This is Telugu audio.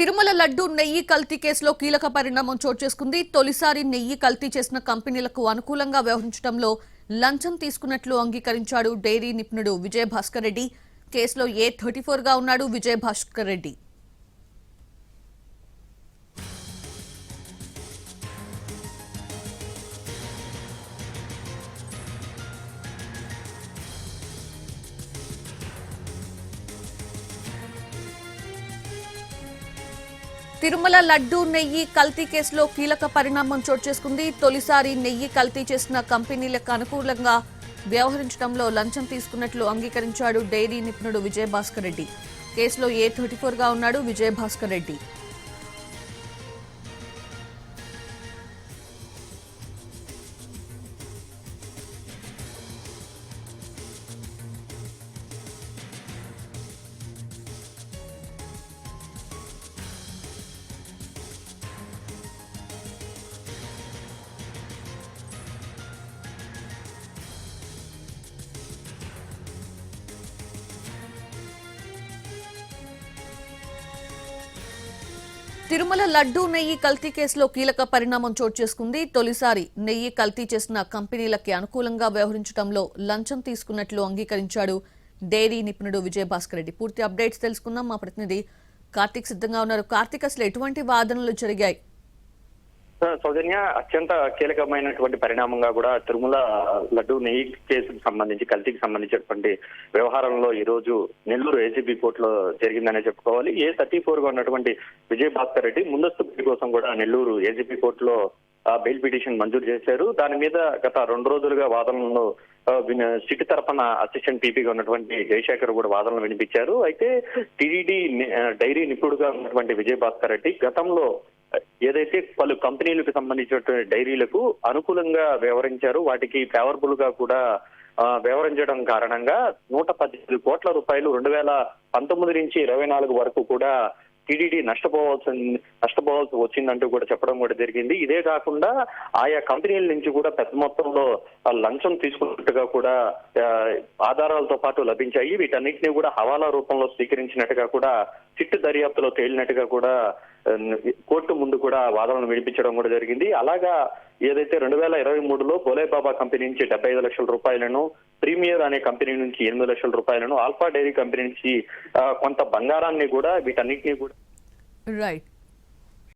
తిరుమల లడ్డు నెయ్యి కల్తీ కేసులో కీలక పరిణామం చోటు చేసుకుంది. తొలిసారి నెయ్యి కల్తీ చేసిన కంపెనీలకు అనుకూలంగా వ్యవహరించడంలో లంచం తీసుకున్నట్లు అంగీకరించాడు డైరీ నిపుణుడు విజయభాస్కర్ రెడ్డి. కేసులో A34 గా ఉన్నాడు విజయభాస్కర్ రెడ్డి. తిరుమల లడ్డు నెయ్యి కల్తీ కేసులో కీలక పరిణామం చోటు చేసుకుంది. తొలిసారి నెయ్యి కల్తీ చేసిన కంపెనీలకు అనుకూలంగా వ్యవహరించడంలో లంచం తీసుకున్నట్లు అంగీకరించాడు డైరీ నిపుణుడు విజయభాస్కర్ రెడ్డి. కేసులో A34 గా ఉన్నాడు విజయభాస్కర్ రెడ్డి. తిరుమల లడ్డు నెయ్యి కల్తీ కేసులో కీలక పరిణామం చోటు చేసుకుంది. తొలిసారి నెయ్యి కల్తీ చేసిన కంపెనీలకి అనుకూలంగా వ్యవహరించడంలో లంచం తీసుకున్నట్లు అంగీకరించాడు డైరీ నిపుణుడు విజయభాస్కర్ రెడ్డి. పూర్తి అప్డేట్స్ తెలుసుకుందాం. మా ప్రతినిధి కార్తీక్ సిద్ధంగా ఉన్నారు. కార్తీక్, అసలు ఎటువంటి వాదనలు జరిగాయి? సౌజన్య, అత్యంత కీలకమైనటువంటి పరిణామంగా కూడా తిరుమల లడ్డు నెయ్యి కేసుకు సంబంధించి కల్తీకి సంబంధించినటువంటి వ్యవహారంలో ఈ రోజు నెల్లూరు ఏసీబీ కోర్టులో జరిగిందనే చెప్పుకోవాలి. A34 గా ఉన్నటువంటి విజయభాస్కర్ రెడ్డి ముందస్తు బెయిల్ కోసం కూడా నెల్లూరు ఏసీబీ కోర్టులో బెయిల్ పిటిషన్ మంజూరు చేశారు. దాని మీద గత 2 రోజులుగా వాదనలు సిటీ తరఫున అసిస్టెంట్ పీపీగా ఉన్నటువంటి జయశేఖర్ కూడా వాదనలు వినిపించారు. అయితే టీడీడీ డైరీ నిపుణుడుగా ఉన్నటువంటి విజయభాస్కర్ రెడ్డి గతంలో ఏదైతే పలు కంపెనీలకు సంబంధించినటువంటి డైరీలకు అనుకూలంగా వ్యవహరించారు, వాటికి ఫేవరబుల్ గా కూడా వ్యవహరించడం కారణంగా 118 కోట్ల రూపాయలు 2019 నుంచి 24 వరకు కూడా టీడీడీ నష్టపోవాల్సి వచ్చిందంటూ కూడా చెప్పడం కూడా జరిగింది. ఇదే కాకుండా ఆయా కంపెనీల నుంచి కూడా పెద్ద మొత్తంలో లంచం తీసుకున్నట్టుగా కూడా ఆధారాలతో పాటు లభించాయి. వీటన్నిటినీ కూడా హవాలా రూపంలో స్వీకరించినట్టుగా కూడా సిట్ దర్యాప్తులో తేలినట్టుగా కూడా కోర్టు ముందు కూడా వాదనలు వినిపించడం కూడా జరిగింది. అలాగా ఏదైతే 2023లో బోలేబాబా కంపెనీ నుంచి 75 లక్షల రూపాయలను, ప్రీమియర్ అనే కంపెనీ నుంచి 8 లక్షల రూపాయలను, ఆల్ఫా డైరీ కంపెనీ నుంచి కొంత బంగారాన్ని కూడా వీటన్నిటినీ కూడా రైట్.